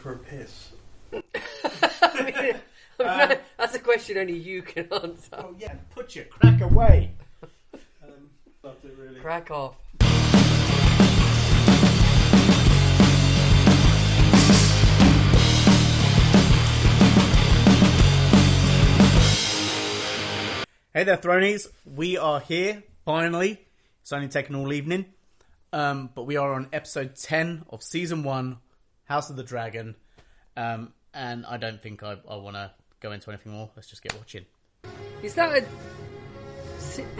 for a piss? That's a question only you can answer. Oh yeah, put your crack away. Loved it really. Crack off. Hey there, Thronies. We are here, finally. It's only taken all evening. But we are on episode 10 of season 1, House of the Dragon. And I don't think I want to go into anything more. Let's just get watching. Is that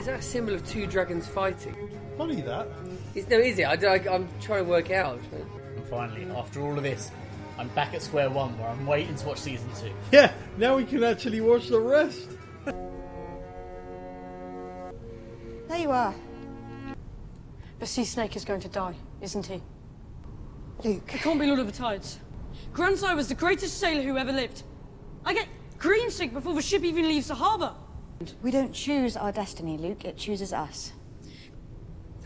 a symbol of two dragons fighting? Funny that. Is it? I'm trying to work it out. And finally, after all of this, I'm back at square one where I'm waiting to watch season 2. Yeah, now we can actually watch the rest. There you are. The sea snake is going to die, isn't he? Luke. It can't be Lord of the Tides. Grandsire was the greatest sailor who ever lived. I get green sick before the ship even leaves the harbour. We don't choose our destiny, Luke. It chooses us.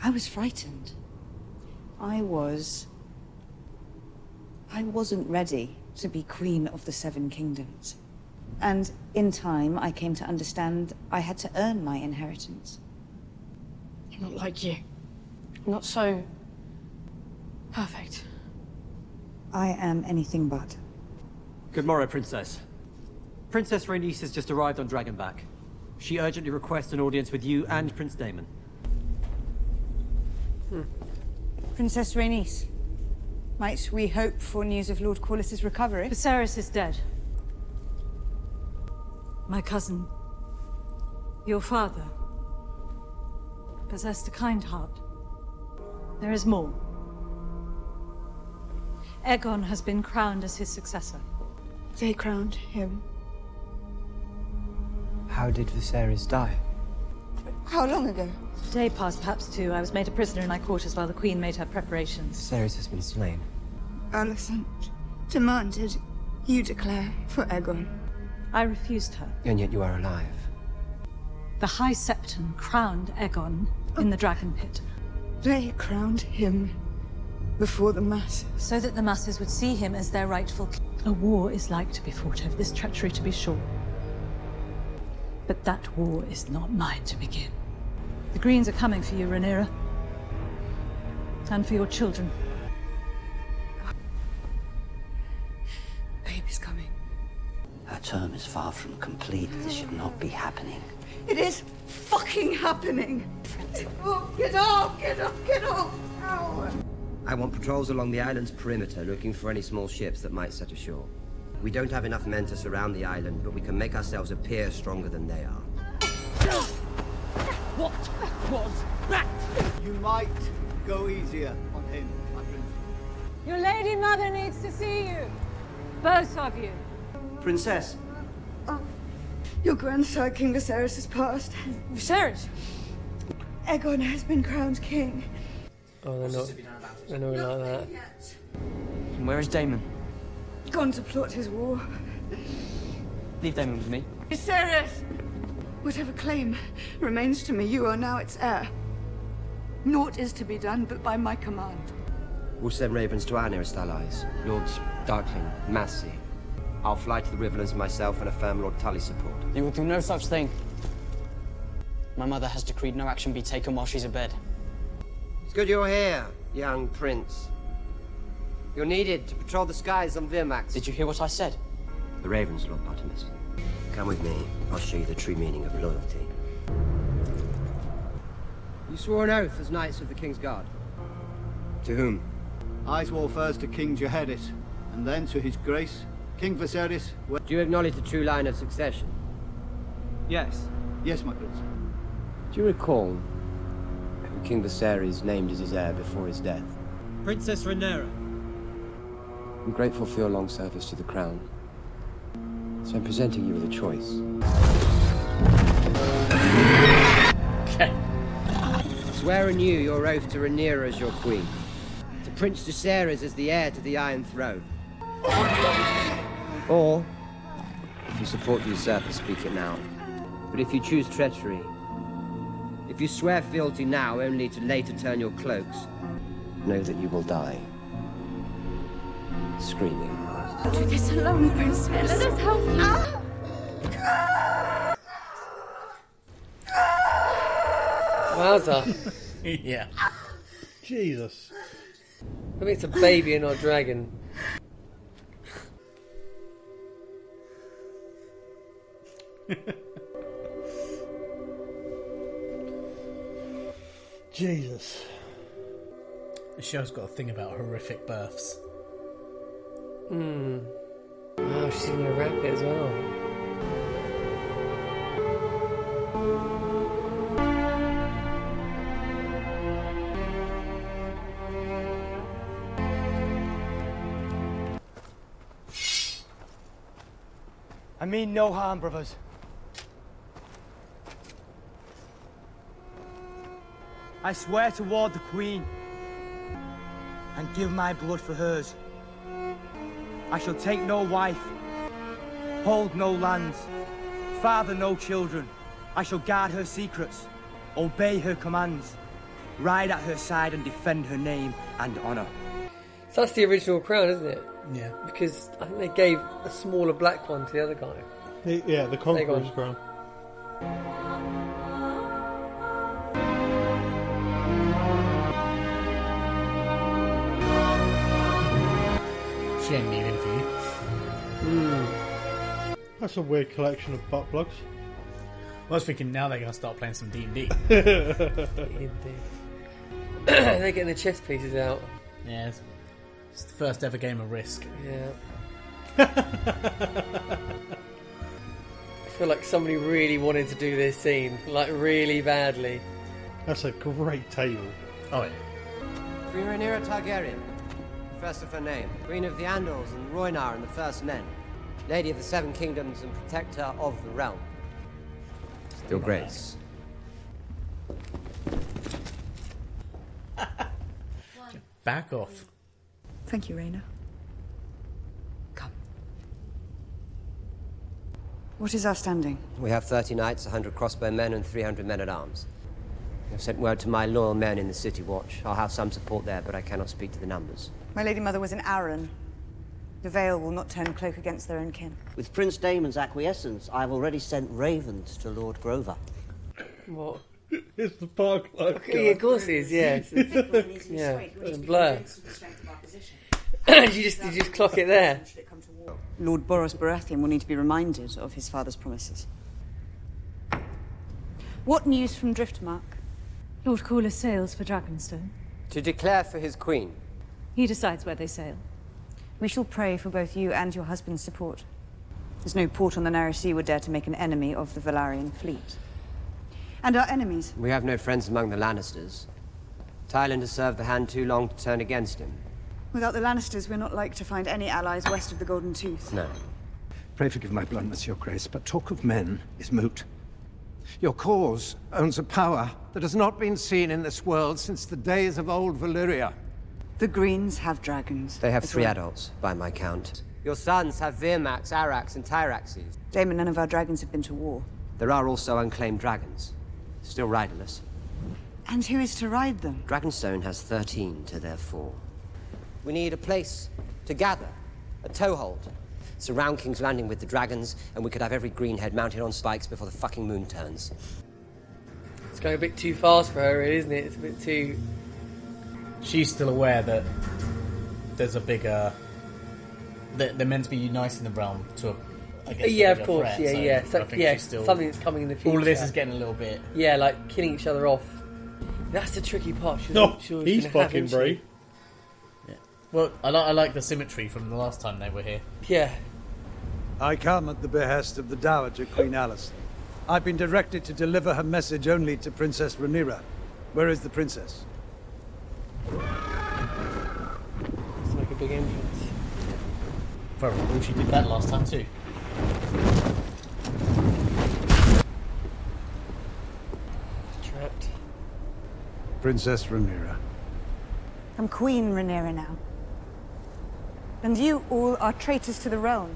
I was frightened. I wasn't ready to be Queen of the Seven Kingdoms. And in time, I came to understand I had to earn my inheritance. I'm not like you. I'm not so perfect. I am anything but. Good morrow, Princess. Princess Rhaenys has just arrived on Dragonback. She urgently requests an audience with you and Prince Daemon. Princess Rhaenys, might we hope for news of Lord Corlys's recovery? Viserys is dead. My cousin, your father, possessed a kind heart. There is more. Aegon has been crowned as his successor. They crowned him. How did Viserys die? How long ago? A day passed, perhaps two. I was made a prisoner in my quarters while the Queen made her preparations. Viserys has been slain. Alicent demanded you declare for Aegon. I refused her. And yet you are alive. The High Septon crowned Aegon in the Dragon Pit. They crowned him before the masses. So that the masses would see him as their rightful king. A war is like to be fought over this treachery, to be sure. But that war is not mine to begin. The Greens are coming for you, Rhaenyra. And for your children. Babe is coming. Her term is far from complete. This should not be happening. It is fucking happening. Oh, get off, get off, get off. Ow. I want patrols along the island's perimeter, looking for any small ships that might set ashore. We don't have enough men to surround the island, but we can make ourselves appear stronger than they are. What was that? You might go easier on him, my prince. Your lady mother needs to see you. Both of you. Princess. Your grandsire, King Viserys, has passed. Viserys? Aegon has been crowned king. Oh, they're not like that. And where is Daemon? Gone to plot his war. Leave Daemon with me. Viserys! Whatever claim remains to me, you are now its heir. Naught is to be done but by my command. We'll send ravens to our nearest allies, Lords Darkling, Massey. I'll fly to the Riverlands myself and affirm Lord Tully's support. You will do no such thing. My mother has decreed no action be taken while she's abed. It's good you're here, young prince. You're needed to patrol the skies on Virmax. Did you hear what I said? The ravens, Lord Bottomus. Come with me. I'll show you the true meaning of loyalty. You swore an oath as knights of the King's Guard. To whom? I swore first to King Jaehaerys, and then to his grace, King Viserys. Do you acknowledge the true line of succession? Yes. Yes, my prince. Do you recall who King Viserys named as his heir before his death? Princess Rhaenyra. I'm grateful for your long service to the crown. So I'm presenting you with a choice. Okay. Swear anew your oath to Rhaenyra as your queen. To Prince Jaehaerys as the heir to the Iron Throne. Or, if you support the usurper, speak it now. But if you choose treachery, if you swear fealty now only to later turn your cloaks, Know that you will die. Screaming. Don't do this alone, Princess. Let us help you. Wowza. Yeah. Jesus. I mean, it's a baby and not a dragon. Jesus. The show's got a thing about horrific births. Wow, she's gonna wrap it as well. I mean no harm, brothers. I swear to ward the Queen and give my blood for hers. I shall take no wife, hold no lands, father no children. I shall guard her secrets, obey her commands, ride at her side and defend her name and honor. So that's the original crown, isn't it? Yeah. Because I think they gave a smaller black one to the other guy. Yeah, the Conqueror's crown. She ain't needing for you. That's a weird collection of butt plugs. I was thinking now they're going to start playing some D&D. They're getting the chess pieces out. Yeah, it's the first ever game of Risk. Yeah. I feel like somebody really wanted to do this scene, like really badly. That's a great table. Oh yeah. Queen Rhaenyra Targaryen, first of her name, Queen of the Andals and Rhaenyra and the First Men, Lady of the Seven Kingdoms and Protector of the Realm. Your Grace. Back off. Thank you, Rhaenyra. Come. What is our standing? We have 30 knights, 100 crossbow men, and 300 men-at-arms. I've sent word to my loyal men in the City Watch. I'll have some support there, but I cannot speak to the numbers. My Lady Mother was in Arryn. The Vale will not turn cloak against their own kin. With Prince Daemon's acquiescence, I have already sent ravens to Lord Grover. What? It's the park life. Okay, yeah, of course it is, yeah. Yeah, it's a blur. you just clock it there. Lord Boros Baratheon will need to be reminded of his father's promises. What news from Driftmark? Lord Caller sails for Dragonstone. To declare for his queen. He decides where they sail. We shall pray for both you and your husband's support. There's no port on the narrow sea would dare to make an enemy of the Velaryon fleet. And our enemies? We have no friends among the Lannisters. Tywin has served the hand too long to turn against him. Without the Lannisters, we're not like to find any allies west of the Golden Tooth. No. Pray forgive my bluntness, Your Grace, but talk of men is moot. Your cause owns a power that has not been seen in this world since the days of old Valyria. The Greens have dragons. They have 3 adults, by my count. Your sons have Virmax, Arax, and Tyraxes. Daemon, none of our dragons have been to war. There are also unclaimed dragons, still riderless. And who is to ride them? Dragonstone has 13 to their 4. We need a place to gather, a toehold. Surround King's Landing with the dragons, and we could have every greenhead mounted on spikes before the fucking moon turns. It's going a bit too fast for her, really, isn't it? It's a bit too... She's still aware that there's a bigger... that they're meant to be uniting the realm to yeah, of course, threat, yeah. So So, I think yeah, she's still... something that's coming in the future. All of this is getting a little bit... Yeah, like killing each other off. That's the tricky part. He's fucking brave. Yeah. Well, I like the symmetry from the last time they were here. Yeah. I come at the behest of the Dowager Queen Alice. I've been directed to deliver her message only to Princess Rhaenyra. Where is the princess? It's like a big entrance. If I recall, she did that last time too. Trapped. Princess Rhaenyra. I'm Queen Rhaenyra now. And you all are traitors to the realm.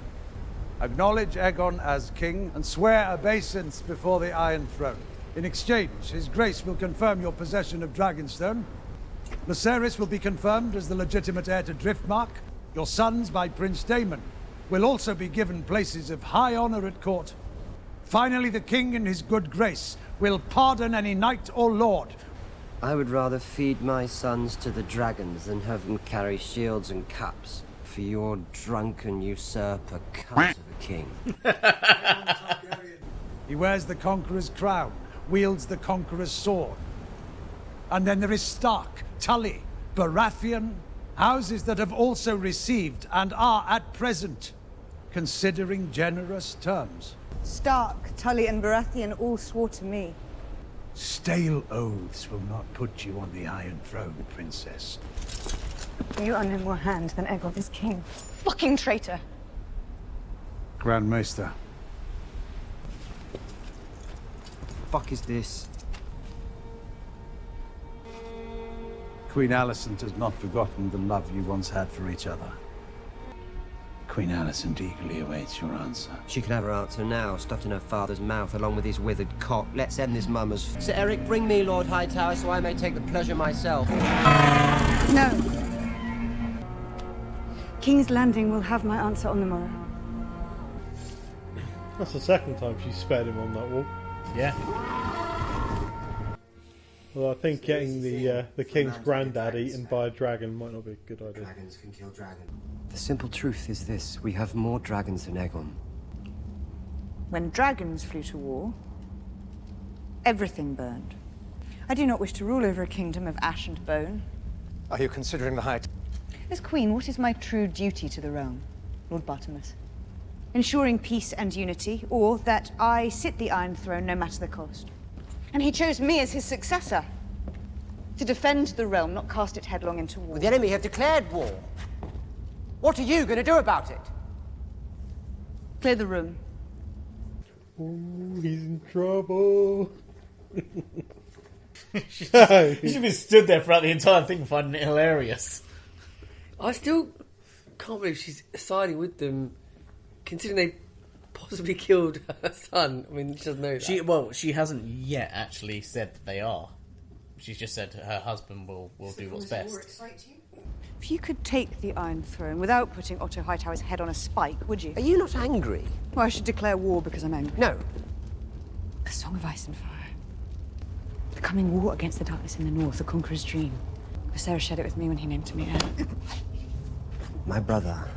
Acknowledge Aegon as king and swear obeisance before the Iron Throne. In exchange, His Grace will confirm your possession of Dragonstone. Lucerys will be confirmed as the legitimate heir to Driftmark. Your sons by Prince Daemon, will also be given places of high honor at court. Finally, the king in his good grace will pardon any knight or lord. I would rather feed my sons to the dragons than have them carry shields and cups for your drunken usurper cunt of a king. He wears the conqueror's crown, wields the conqueror's sword. And then there is Stark, Tully, Baratheon, houses that have also received and are at present considering generous terms. Stark, Tully, and Baratheon all swore to me. Stale oaths will not put you on the Iron Throne, Princess. You are no more hand than Aegon is king. Fucking traitor! Grand Maester. Fuck is this? Queen Alicent has not forgotten the love you once had for each other. Queen Alicent eagerly awaits your answer. She can have her answer now, stuffed in her father's mouth along with his withered cock. Let's end this mummers. Sir Eric, bring me Lord Hightower so I may take the pleasure myself. No. King's Landing will have my answer on the morrow. That's the second time she spared him on that wall. Yeah. Well, I think getting the king's granddad eaten by a dragon might not be a good idea. Dragons can kill dragons. The simple truth is this: we have more dragons than Aegon. When dragons flew to war, everything burned. I do not wish to rule over a kingdom of ash and bone. Are you considering the height? As queen, what is my true duty to the realm, Lord Bartimus? Ensuring peace and unity, or that I sit the Iron Throne no matter the cost. And he chose me as his successor. To defend the realm, not cast it headlong into war. Well, the enemy have declared war. What are you going to do about it? Clear the room. Ooh, he's in trouble. He's been stood there throughout the entire thing, finding it hilarious. I still can't believe she's siding with them, considering they possibly killed her son. I mean, she doesn't know that. She hasn't yet actually said that they are. She's just said her husband will do what's best. If you could take the Iron Throne without putting Otto Hightower's head on a spike, would you? Are you not angry? Well, I should declare war because I'm angry. No. A song of ice and fire. The coming war against the darkness in the north, the conqueror's dream. Viserys shared it with me when he named me heir. My brother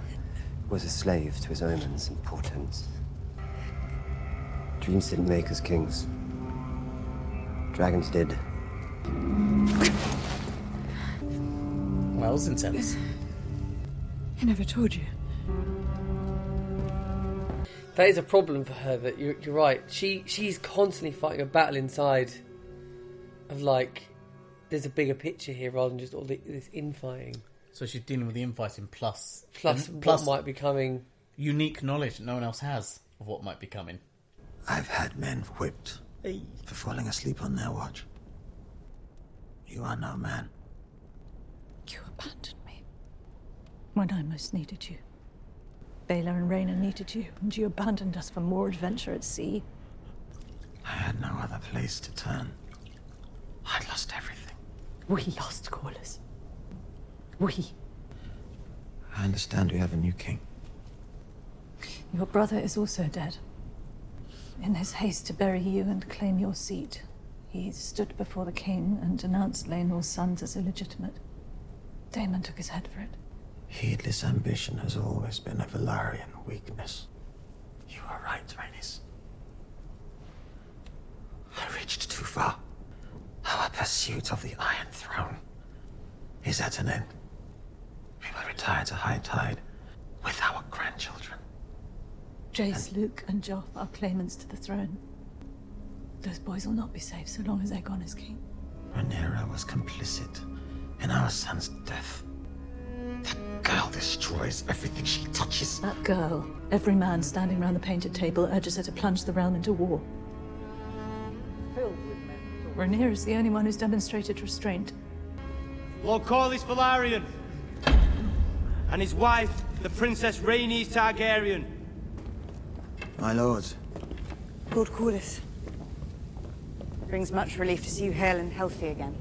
was a slave to his omens and portents. Dreams didn't make us kings. Dragons did. Well, that was intense. I never told you. That is a problem for her. That you're right. She's constantly fighting a battle inside of like, there's a bigger picture here rather than just all this infighting. So she's dealing with the infighting plus what might be coming. Unique knowledge that no one else has of what might be coming. I've had men whipped for falling asleep on their watch. You are no man. You abandoned me when I most needed you. Baelor and Rhaenyra needed you, and you abandoned us for more adventure at sea. I had no other place to turn. I'd lost everything. We lost Corlys. We. I understand we have a new king. Your brother is also dead. In his haste to bury you and claim your seat, he stood before the king and denounced Laenor's sons as illegitimate. Daemon took his head for it. Heedless ambition has always been a Velaryon weakness. You are right, Rhaenys. I reached too far. Our pursuit of the Iron Throne is at an end. We will retire to high tide with our grandchildren. Jace, Luke, and Joff are claimants to the throne. Those boys will not be safe so long as Aegon is king. Rhaenyra was complicit in our son's death. That girl destroys everything she touches. That girl, every man standing round the painted table urges her to plunge the realm into war. Rhaenyra is the only one who's demonstrated restraint. Lord Corlys Velaryon and his wife, the Princess Rhaenys Targaryen. My lords. Lord Corlys. Brings much relief to see you hale and healthy again.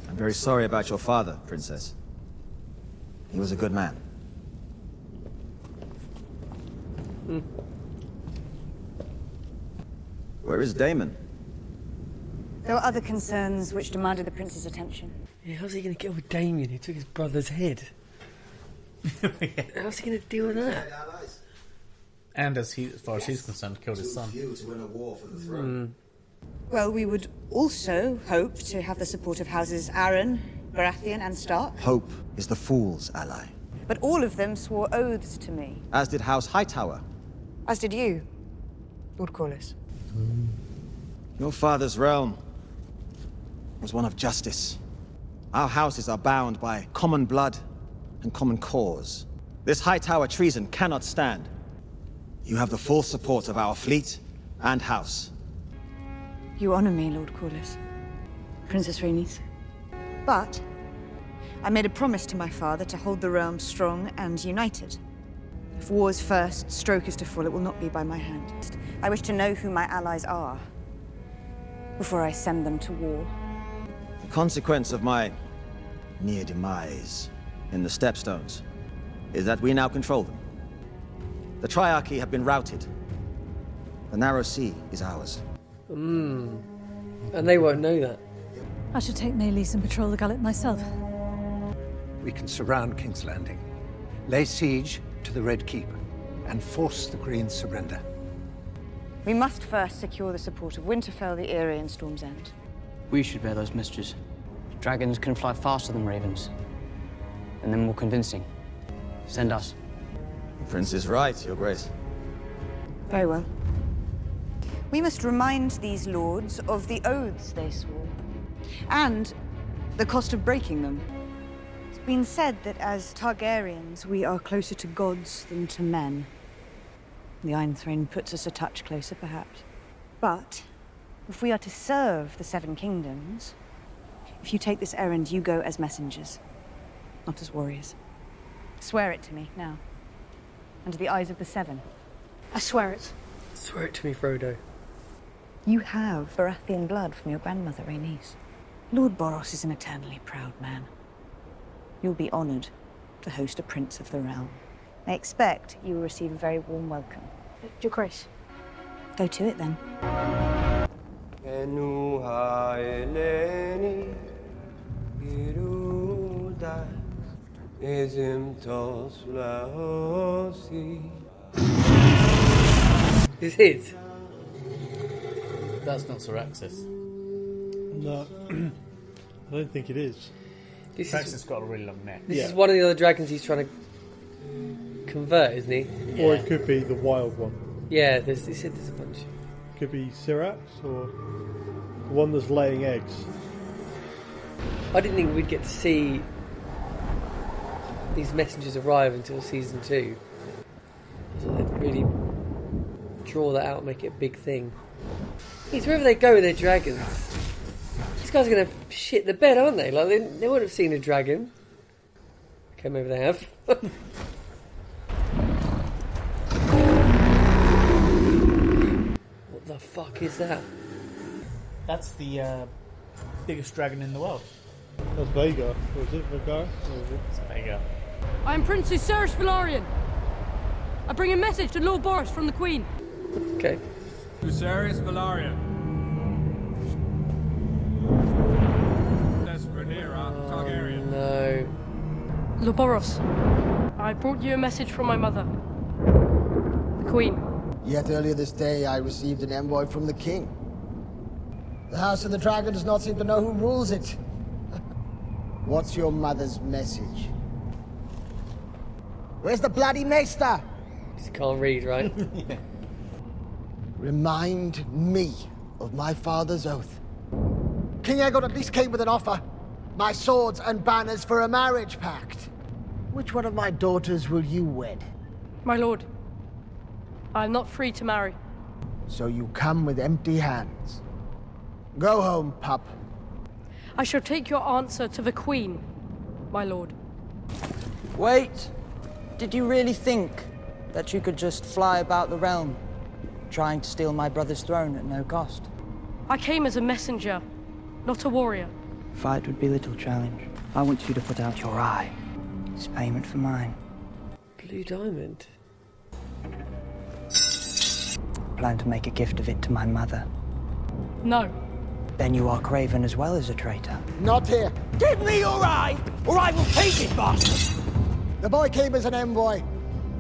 I'm very sorry about your father, Princess. He was a good man. Where is Daemon? There were other concerns which demanded the prince's attention. Yeah, how's he going to get with Damien who took his brother's head? How's he going to deal with that? And as far as he's concerned, killed his son. Well, we would also hope to have the support of houses Arryn, Baratheon and Stark. Hope is the fool's ally. But all of them swore oaths to me. As did House Hightower. As did you, Lord Corlys. Your father's realm was one of justice. Our houses are bound by common blood and common cause. This Hightower treason cannot stand. You have the full support of our fleet and house. You honor me, Lord Corlys. Princess Rhaenys. But I made a promise to my father to hold the realm strong and united. If war's first stroke is to fall, it will not be by my hand. I wish to know who my allies are before I send them to war. The consequence of my near demise in the Stepstones is that we now control them. The Triarchy have been routed. The Narrow Sea is ours. And they won't know that. I should take Maelys and patrol the gullet myself. We can surround King's Landing, lay siege to the Red Keep, and force the Green's surrender. We must first secure the support of Winterfell, the Eyrie, and Storm's End. We should bear those messages. Dragons can fly faster than ravens, and they're more convincing. Send us. The Prince is right, Your Grace. Very well. We must remind these lords of the oaths they swore, and the cost of breaking them. It's been said that as Targaryens, we are closer to gods than to men. The Iron Throne puts us a touch closer, perhaps. But if we are to serve the Seven Kingdoms, if you take this errand, you go as messengers, not as warriors. Swear it to me, now. Under the eyes of the Seven. I swear it. Swear it to me, Frodo. You have Baratheon blood from your grandmother, Rhaenys. Lord Boros is an eternally proud man. You'll be honored to host a prince of the realm. I expect you will receive a very warm welcome. Your Grace. Go to it, then. Is it? That's not Syraxis. No, I don't think it is. Syraxis got a really long neck. This is one of the other dragons he's trying to convert, isn't he? Or it could be the wild one. Yeah, he said there's a bunch. Could be Syrax or the one that's laying eggs. I didn't think we'd get to see these messengers arrive until season 2. So they'd really draw that out and make it a big thing. It's wherever they go with their dragons. These guys are going to shit the bed, aren't they? Like they wouldn't have seen a dragon. Okay, maybe they have. What the fuck is that? That's the biggest dragon in the world. That's Vhagar. Was it Vhagar? It's Vhagar. I am Princess Cerys Velaryon. I bring a message to Lord Boros from the Queen. Okay. To Cerys Velaryon. That's Rhaenyra Targaryen. No. Lord Boros, I brought you a message from my mother, the Queen. Yet earlier this day, I received an envoy from the king. The House of the Dragon does not seem to know who rules it. What's your mother's message? Where's the bloody maester? You can't read, right? Yeah. Remind me of my father's oath. King Aegon at least came with an offer. My swords and banners for a marriage pact. Which one of my daughters will you wed? My lord, I am not free to marry. So you come with empty hands. Go home, pup. I shall take your answer to the Queen, my lord. Wait! Did you really think that you could just fly about the realm, trying to steal my brother's throne at no cost? I came as a messenger, not a warrior. Fight would be little challenge. I want you to put out your eye. It's payment for mine. Blue diamond. plan to make a gift of it to my mother? No. Then you are craven as well as a traitor. Not here. Give me your eye, or I will take it, bastard! The boy came as an envoy.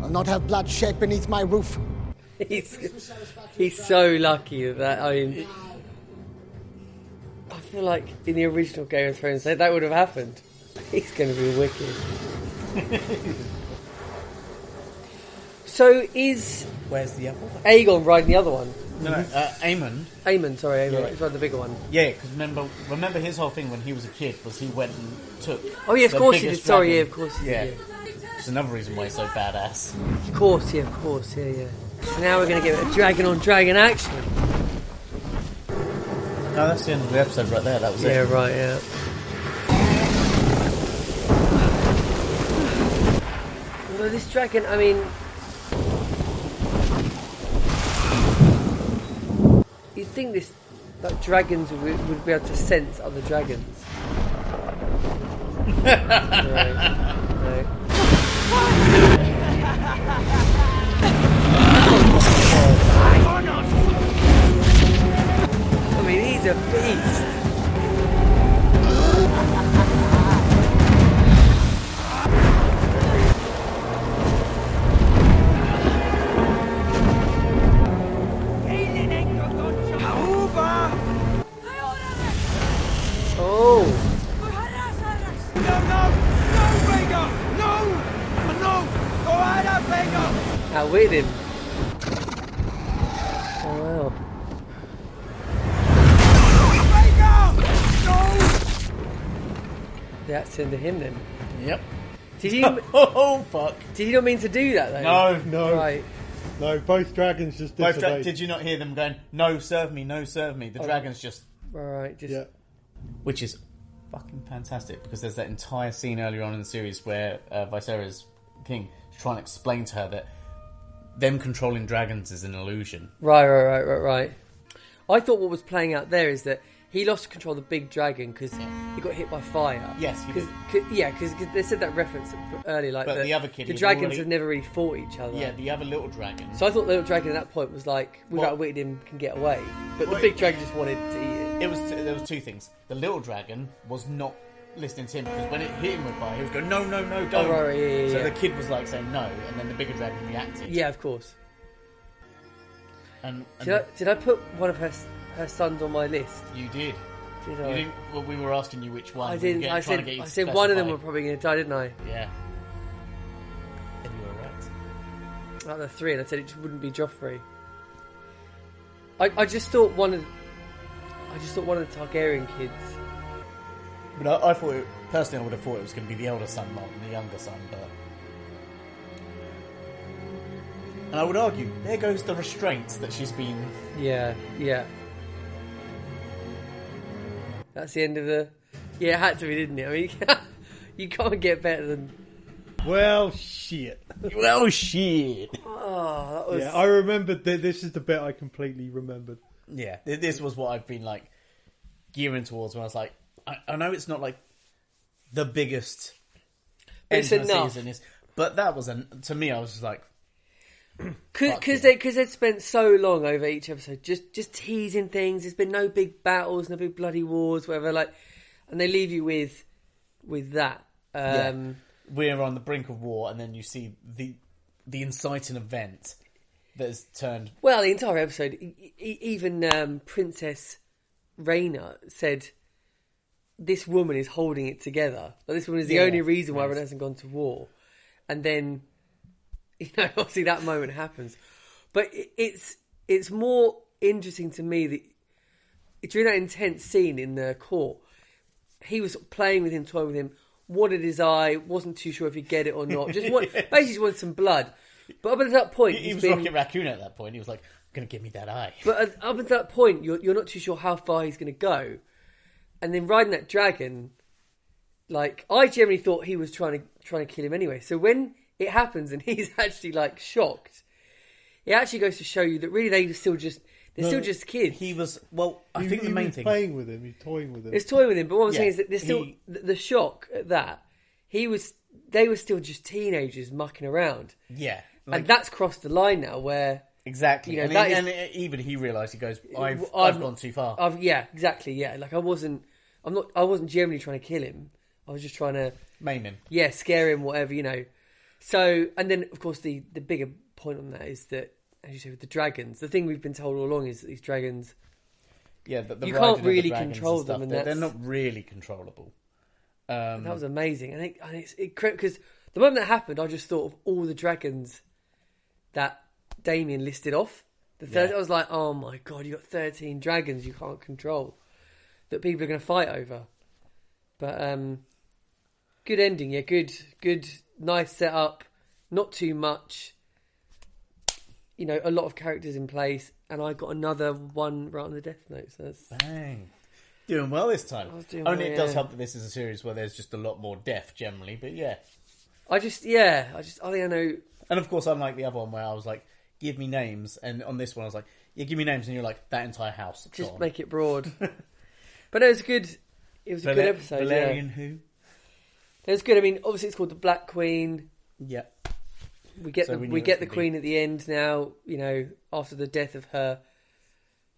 I'll not have blood shed beneath my roof. He's so lucky that, I mean... I feel like in the original Game of Thrones that would have happened. He's going to be wicked. So is... Where's the other one? Aegon riding the other one? No, Aemon. Aemon, sorry, Aemon. Yeah. He's riding the bigger one. Yeah, because remember his whole thing when he was a kid was he went and took. Oh yeah, of the course he did. biggest Sorry, dragon. yeah, of course he did. Yeah. It's another reason why he's so badass. Of course, yeah. So now we're going to get a dragon on dragon action. No, that's the end of the episode right there. That was it. Yeah, right. Yeah. Although this dragon, I mean. You'd think this, like dragons would be able to sense other dragons. Right. I mean, he's a beast. Oh! Outwitted him. Oh wow. That's into him then. Yep. Did he? Oh fuck! Did he not mean to do that though? No. Right. No, both dragons just disobeyed. Did you not hear them going, "No, serve me, no, serve me"? The dragons just. Right. Just. Yeah. Which is fucking fantastic because there's that entire scene earlier on in the series where Viserys King is trying to explain to her that them controlling dragons is an illusion. Right. I thought what was playing out there is that he lost control of the big dragon because he got hit by fire. Yes, he did. Because they said that reference earlier, like But the other kid, the was dragons already- have never really fought each other. Yeah, the other little dragon. So I thought the little dragon at that point was like, we've Well- outwitted him, can get away. But the big dragon just wanted to eat it. There was two things. The little dragon was not listening to him because when it hit him with fire, he was going, "No, no, no, don't." Oh, right, yeah. So the kid was like saying no, and then the bigger dragon reacted. Yeah, of course. And Did I put one of her sons on my list? You did. Did You I? didn't, well, we were asking you which one. I We were didn't. getting- I trying to said get you I to said one of them specify. were probably going to die, didn't I? Yeah. And you were right. Out of the three, and I said it just wouldn't be Joffrey. I just thought one of the Targaryen kids. But I thought, personally, I would have thought it was going to be the elder son, not the younger son. But and I would argue, there goes the restraint that she's been. Yeah. That's the end of the. Yeah, it had to be, didn't it? I mean, you can't get better than. Well, shit. Well, shit. Oh, that was. Yeah, I remembered. This is the bit I completely remembered. Yeah, this was what I've been like gearing towards when I was like, I know it's not like the biggest. It's end to the enough. season is, but that was to me. I was just like, Because they'd spent so long over each episode just teasing things. There's been no big battles, no big bloody wars, whatever. Like, and they leave you with that. We're on the brink of war, and then you see the inciting event that has turned. Well, the entire episode, even Princess Rhaenyra said, "This woman is holding it together. Like, this woman is the only reason why everyone hasn't gone to war." And then, obviously that moment happens. But it's more interesting to me that during that intense scene in the court, he was playing with him, toying with him, wanted his eye, wasn't too sure if he'd get it or not. Basically just wanted some blood. But up until that point, He was Rocket Raccoon at that point. He was like, "Going to give me that eye." But up until that point, you're not too sure how far he's going to go. And then riding that dragon, like, I generally thought he was trying to kill him anyway. So when it happens and he's actually like shocked, it actually goes to show you that really they're still just kids. He was I think the main thing, playing with him, he's toying with him. It's toying with him, but what I'm saying is that there's still the shock at that. They were still just teenagers mucking around. Yeah, and that's crossed the line now where Exactly. You know, and even he realised, he goes, I've gone too far. Yeah, exactly. Yeah, like I wasn't generally trying to kill him. I was just trying to maim him. Yeah, scare him, whatever, you know. So, and then of course the bigger point on that is that, as you say, with the dragons, the thing we've been told all along is that these dragons, yeah, the you riding can't of the really dragons control and stuff, them, and they're not really controllable. That was amazing, and it's because the moment that happened, I just thought of all the dragons that Daemon listed off. I was like, oh my god, you got 13 dragons you can't control that people are going to fight over. But good ending, yeah, good, nice setup, not too much. You know, a lot of characters in place, and I got another one right on the death note. So that's bang. Doing well this time. Only it does help that this is a series where there's just a lot more death generally, but yeah. I think I know. And of course, unlike the other one where I was like, give me names, and on this one I was like, yeah, give me names, and you're like, that entire house. Just gone. make it broad. But it was good. It was a good episode. Valerian who? It was good. I mean, obviously it's called the Black Queen. Yeah. We get the Queen at the end now. You know, after the death of her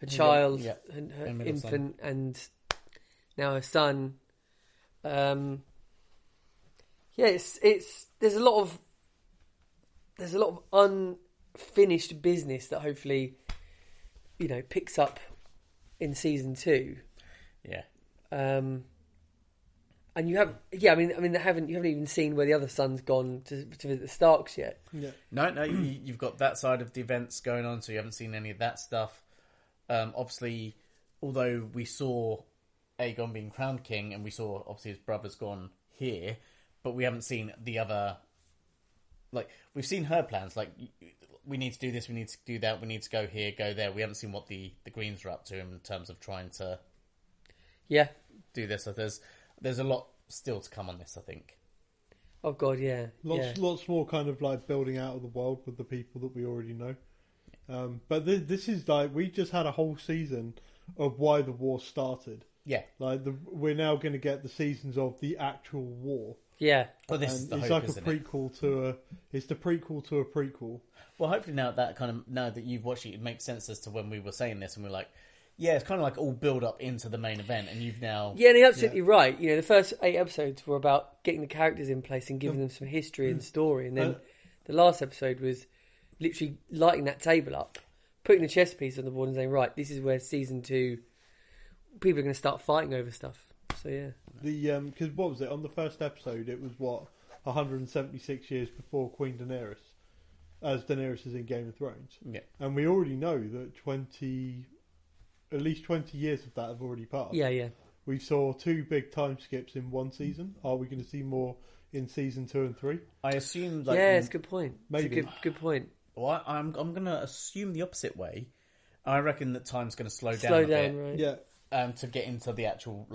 child, and her infant, and now her son. It's there's a lot of unfinished business that hopefully, you know, picks up in season 2. Yeah. And you have, I mean, you haven't even seen where the other son's gone to visit the Starks yet. Yeah. No, you've got that side of the events going on, so you haven't seen any of that stuff. Obviously, although we saw Aegon being crowned king, and we saw obviously his brother's gone here, but we haven't seen the other. Like, we've seen her plans. Like, we need to do this, we need to do that, we need to go here, go there. We haven't seen what the Greens are up to in terms of trying to do this. So there's a lot still to come on this, I think. Oh god, yeah. Lots more kind of like building out of the world with the people that we already know. But this is like, we just had a whole season of why the war started. Yeah. Like we're now going to get the seasons of the actual war. Yeah. Well, this is the it's hope, like isn't a prequel to it's the prequel to a prequel. Well, hopefully now that you've watched it, it makes sense as to when we were saying this, and we're like, yeah, it's kind of like all build up into the main event, and you've now... Yeah, and you're absolutely right. You know, the first 8 episodes were about getting the characters in place and giving them some history and story, and then the last episode was literally lighting that table up, putting the chess piece on the board and saying, right, this is where season 2, people are going to start fighting over stuff. So, yeah. Because what was it? On the first episode, it was, 176 years before Queen Daenerys, as Daenerys is in Game of Thrones. Yeah. And we already know that at least 20 years of that have already passed. Yeah. We saw 2 big time skips in one season. Are we going to see more in season 2 and 3? I assume... it's a good point. Maybe. It's a good point. Well, I'm going to assume the opposite way. I reckon that time's going to slow down a bit. Right? Yeah. To get into the actual...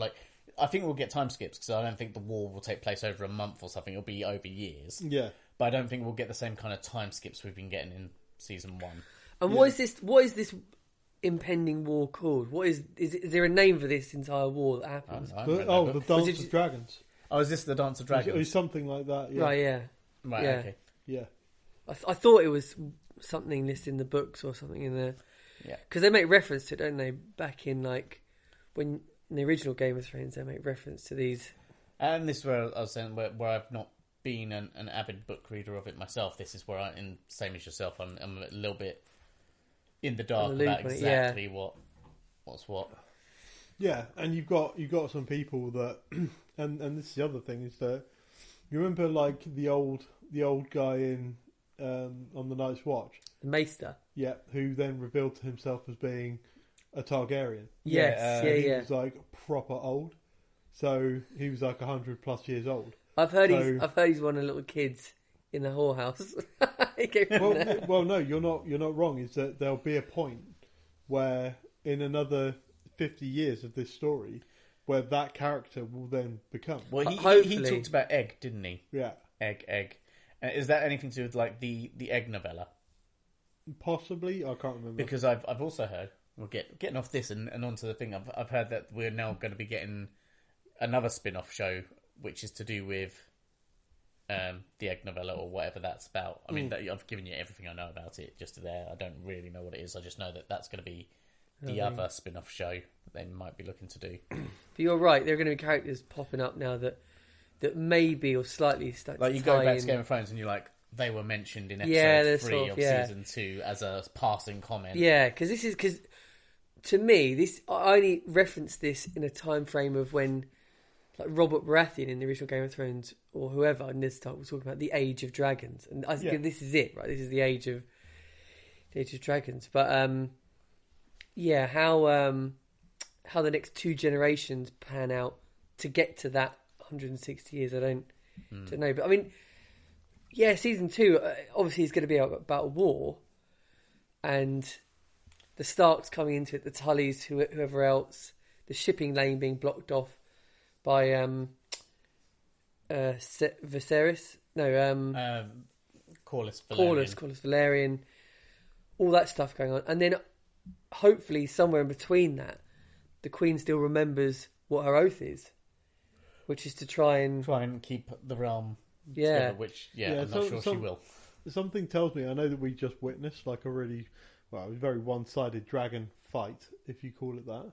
I think we'll get time skips, because I don't think the war will take place over a month or something. It'll be over years. Yeah. But I don't think we'll get the same kind of time skips we've been getting in season 1. And what is this impending war called? Is there a name for this entire war that happens? The Dance of Dragons. Oh, is this the Dance of Dragons? It was something like that, yeah. Right, yeah. Right, yeah. okay. Yeah. I thought it was something listed in the books or something in there. Yeah. Because they make reference to it, don't they? Back in, when in the original Game of Thrones, they make reference to these. And this is where I was saying, where I've not been an avid book reader of it myself, this is where same as yourself, I'm a little bit in the dark about exactly what's what. Yeah, and you've got some people that, and this is the other thing, is that you remember the old guy in on the Night's Watch, the Maester. Yeah, who then revealed to himself as being a Targaryen. Yes, he was proper old, so he was 100+ years old. I've heard he's one of the little kids in the whorehouse. No, you're not wrong. Is that there'll be a point where in another 50 years of this story, where that character will then become. Well, he talked about Egg, didn't he? Yeah, Egg. Is that anything to do with the Egg novella? Possibly, I can't remember. Because I've also heard, we'll getting off this and onto the thing. I've heard that we're now going to be getting another spin-off show, which is to do with the egg novella or whatever that's about. I mean, I've given you everything I know about it just there. I don't really know what it is. I just know that that's going to be the other spin-off show that they might be looking to do. But you're right. There are going to be characters popping up now that maybe or slightly start like to you go back in. to Game of Thrones and you're like, they were mentioned in episode 3 of season 2 as a passing comment. Yeah, because to me, I only referenced this in a time frame of when, like, Robert Baratheon in the original Game of Thrones or whoever in this time was talking about the Age of Dragons, and I think this is it, right? This is the Age of Dragons. But how the next 2 generations pan out to get to that 160 years, I don't know. But I mean, season 2 obviously is going to be about a war, and the Starks coming into it, the Tullys, whoever else, the shipping lane being blocked off by Viserys. No, Corlys Velaryon. Corlys Velaryon. All that stuff going on, and then hopefully somewhere in between that, the Queen still remembers what her oath is, which is to try and keep the realm together, which I'm not sure she will. Something tells me, I know that we just witnessed like a very one-sided dragon fight, if you call it that.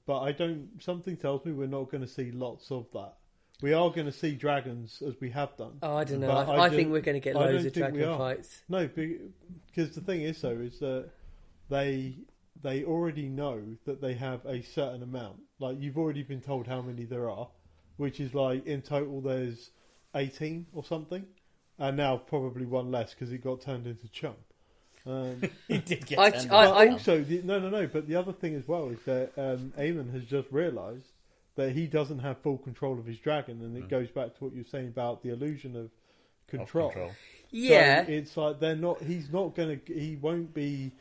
But something tells me we're not going to see lots of that. We are going to see dragons as we have done. Oh, I don't know. I think we're going to get loads of dragon fights. No, because the thing is that they already know that they have a certain amount. Like, you've already been told how many there are, which is like in total there's 18 or something, and now probably one less because it got turned into chum. He did get turned No. But the other thing as well is that Aemon has just realised that he doesn't have full control of his dragon, and it goes back to what you're saying about the illusion of control. Yeah, so it's like they're not. He's not going to. He won't be.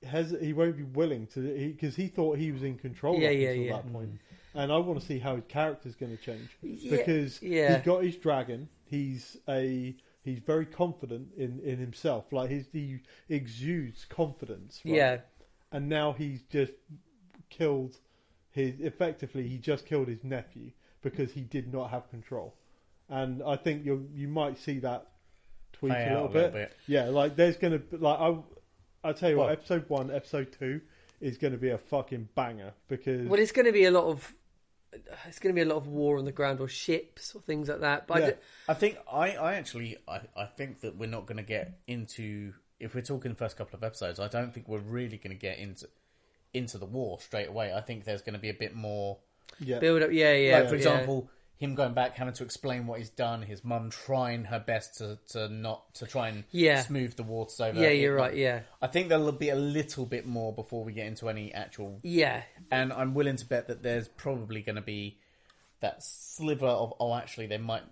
He won't be willing to, because he thought he was in control up until that point. And I want to see how his character's going to change, because he's got his dragon. He's very confident in himself. Like he exudes confidence. Right? Yeah. And now he's just killed he just killed his nephew because he did not have control. And I think you might see that tweak a little bit. Yeah, like there's going to I'll tell you what, episode 1, episode 2 is going to be a fucking banger, because it's going to be a lot of war on the ground or ships or things like that. But I think I think that we're not going to get into, if we're talking the first couple of episodes, I don't think we're really going to get into the war straight away. I think there's going to be a bit more build up. Like, for example, him going back, having to explain what he's done, his mum trying her best to try and smooth the waters over. Yeah, you're right. Yeah, I think there'll be a little bit more before we get into any actual. Yeah, and I'm willing to bet that there's probably going to be that sliver of actually they might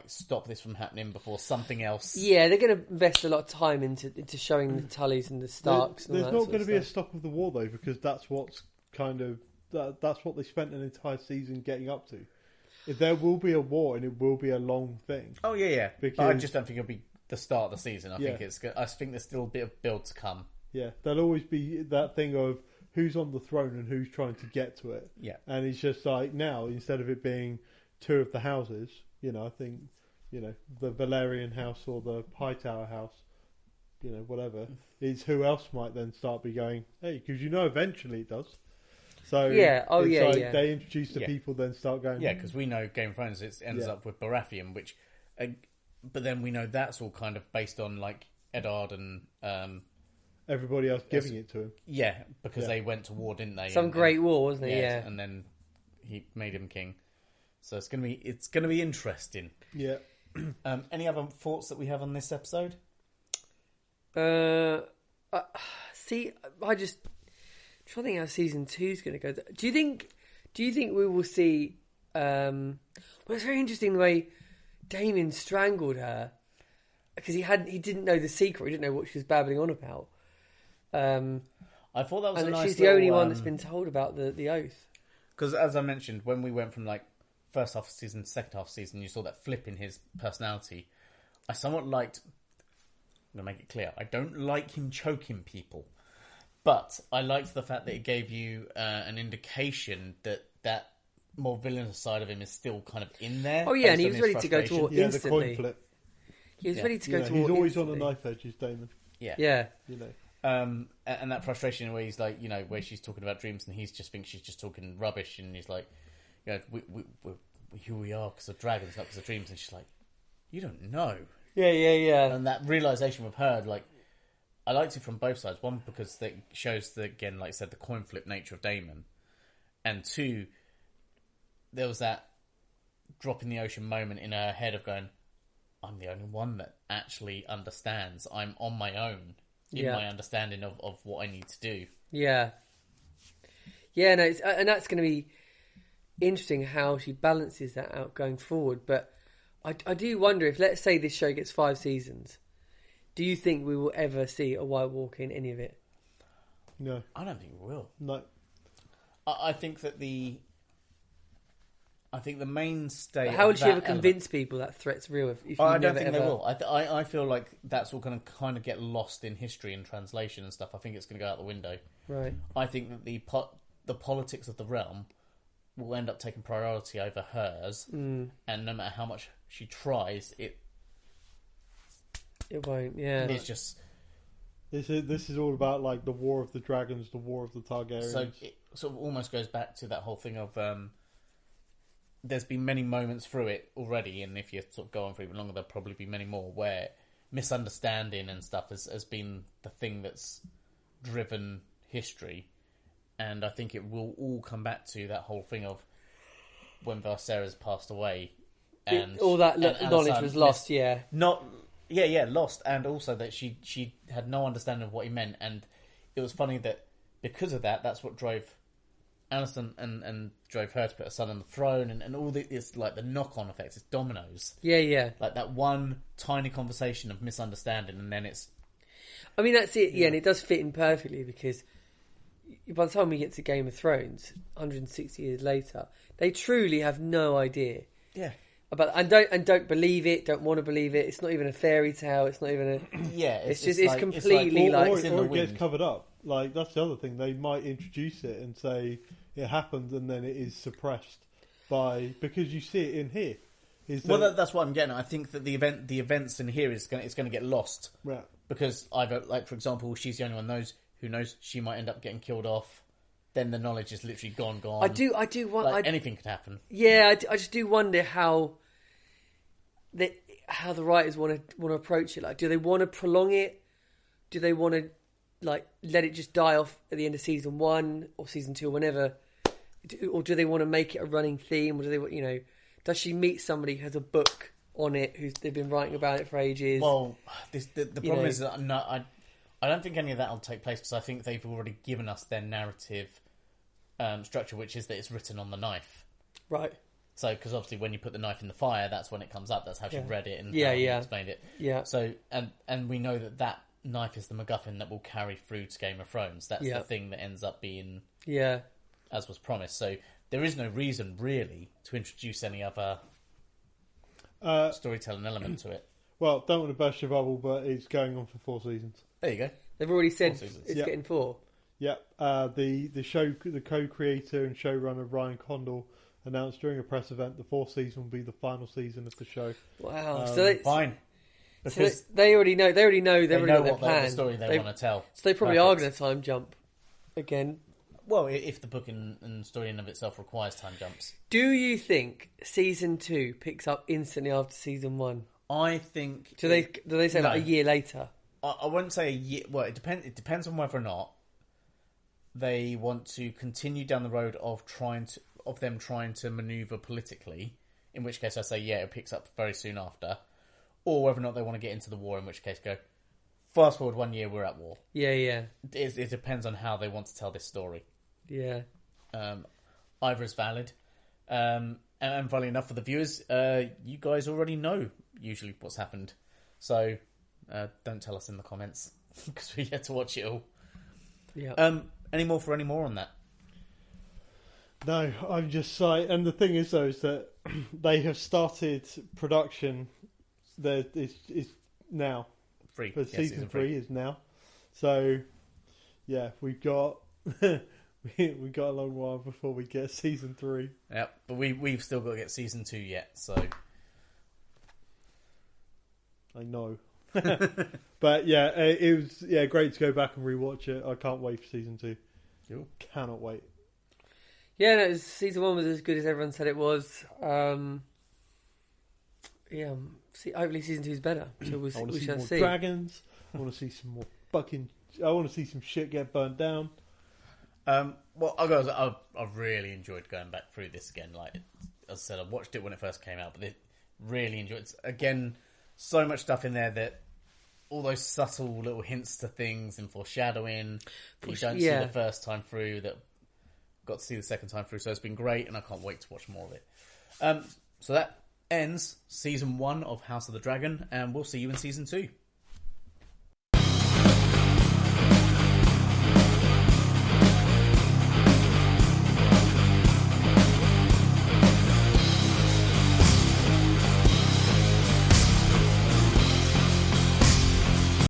stop this from happening before something else. Yeah, they're going to invest a lot of time into showing the Tullys and the Starks. There's not going to be a stop of the war though, because that's what's that's what they spent an entire season getting up to. There will be a war, and it will be a long thing. Oh yeah. But I just don't think it'll be the start of the season. I think there's still a bit of build to come. Yeah, there'll always be that thing of who's on the throne and who's trying to get to it. Yeah, and it's just like now, instead of it being 2 of the houses, I think the Valerian house or the Hightower house, whatever, is who else might then start be going, hey, because eventually it does. So they introduce the people, then start going. Yeah, because we know Game of Thrones, it ends up with Baratheon, which, but then we know that's all kind of based on like Eddard and everybody else giving it to him. Yeah, because they went to war, didn't they? Some great war, wasn't it? Yeah, and then he made him king. So it's gonna be interesting. Yeah. Any other thoughts that we have on this episode? See, I just. I'm trying to think how season 2 is going to go. Do you think we will see? Well, it's very interesting the way Daemon strangled her, because he didn't know the secret. He didn't know what she was babbling on about. I thought that was a nice. She's the only one that's been told about the oath. Because as I mentioned, when we went from like first half of season, second half of season, you saw that flip in his personality. I somewhat liked. I'm gonna make it clear. I don't like him choking people. But I liked the fact that it gave you an indication that more villainous side of him is still kind of in there. Oh yeah, and he based was on his ready to go to frustration. war instantly. The coin flip. He was ready to go to war. He's always instantly. on the knife edge, is Daemon. Yeah. You know. And that frustration where he's like, where she's talking about dreams and he's just thinks she's just talking rubbish, and he's like, we're who we are because of dragons, not because of dreams, and she's like, you don't know. Yeah. And that realization with her, like, I liked it from both sides. One, because it shows again, like I said, the coin flip nature of Daemon, and two, there was that drop in the ocean moment in her head of going, I'm the only one that actually understands. I'm on my own. In my understanding of what I need to do. Yeah. No, and that's going to be interesting how she balances that out going forward. But I do wonder if, let's say this show gets 5 seasons, do you think we will ever see a White Walker in any of it? No. I don't think we will. No. I think that the mainstay. But how would she ever convince people that threat's real? If I don't think they will. I feel like that's all going to kind of get lost in history and translation and stuff. I think it's going to go out the window. Right. I think that the politics of the realm will end up taking priority over hers, and no matter how much she tries, it won't. Yeah. It's just. This is all about like the War of the Dragons, the War of the Targaryens. So it sort of almost goes back to that whole thing of. There's been many moments through it already, and if you sort of go on for even longer, there'll probably be many more where misunderstanding and stuff has been the thing that's driven history. And I think it will all come back to that whole thing of when Viserys passed away, and all that knowledge was lost. Lost, and also that she had no understanding of what he meant, and it was funny that because of that, that's what drove Alicent and drove her to put her son on the throne, and all it's like the knock-on effects, it's dominoes. Yeah. Like that one tiny conversation of misunderstanding, and then it's. I mean, that's it. Yeah, and it does fit in perfectly because by the time we get to Game of Thrones, 160 years later, they truly have no idea. Yeah. About and don't believe it. Don't want to believe it. It's not even a fairy tale. It's not even a. Yeah. It's completely like. Or it gets covered up. Like that's the other thing. They might introduce it and say it happened, and then it is suppressed because you see it in here. That's what I'm getting at. I think that the events in here it's going to get lost. Right. Because either, like for example, she's the only one who knows she might end up getting killed off. Then the knowledge is literally gone. I do want. Anything could happen. Yeah, I just do wonder how the writers want to approach it. Like, do they want to prolong it? Do they want to like let it just die off at the end of season 1 or season 2 or whenever? Or do they want to make it a running theme? Or do they, does she meet somebody who has a book on it they've been writing about it for ages? Well, the problem is that I don't think any of that will take place because I think they've already given us their narrative structure, which is that it's written on the knife. Right. So, because obviously when you put the knife in the fire, that's when it comes up. That's how she read it and explained it. Yeah. So, and we know that knife is the MacGuffin that will carry through to Game of Thrones. That's the thing that ends up being as was promised. So there is no reason really to introduce any other storytelling element to it. Well, don't want to burst your bubble, but it's going on for 4 seasons. There you go. They've already said it's getting 4. Yep. The co-creator and showrunner Ryan Condal announced during a press event the 4th season will be the final season of the show. Wow. Fine. Because they already know. They've already got their plan. The story they want to tell. So they probably are going to time jump again. Well, if the book and story in of itself requires time jumps. Do you think season 2 picks up instantly after season 1? I think. Do they say like a year later? I wouldn't say a year. Well, it depends on whether or not they want to continue down the road of them trying to maneuver politically. In which case, I say it picks up very soon after, or whether or not they want to get into the war. In which case, go fast forward 1 year, we're at war. Yeah. It depends on how they want to tell this story. Yeah. Either is valid. And funnily enough, for the viewers, you guys already know usually what's happened. So don't tell us in the comments because we get to watch it all. Yeah. Any more on that? No, I'm just like, and the thing is though, is that they have started production. It's now. Free. Season 3 is now. So, yeah, we've got We got a long while before we get season 3. Yep, but we've still got to get season 2 yet, so... I know. But yeah, it was great to go back and rewatch it. I can't wait for season 2. Cool. Cannot wait. Yeah, no, season 1 was as good as everyone said it was. Hopefully season 2 is better. So we shall see. Dragons. I want to see some more I want to see some shit get burnt down. Well, I've really enjoyed going back through this again. Like as I said, I watched it when it first came out, but really enjoyed it. Again, so much stuff in there that all those subtle little hints to things and foreshadowing that you don't see the first time through that got to see the second time through. So it's been great, and I can't wait to watch more of it. So that ends season 1 of House of the Dragon, and we'll see you in season 2.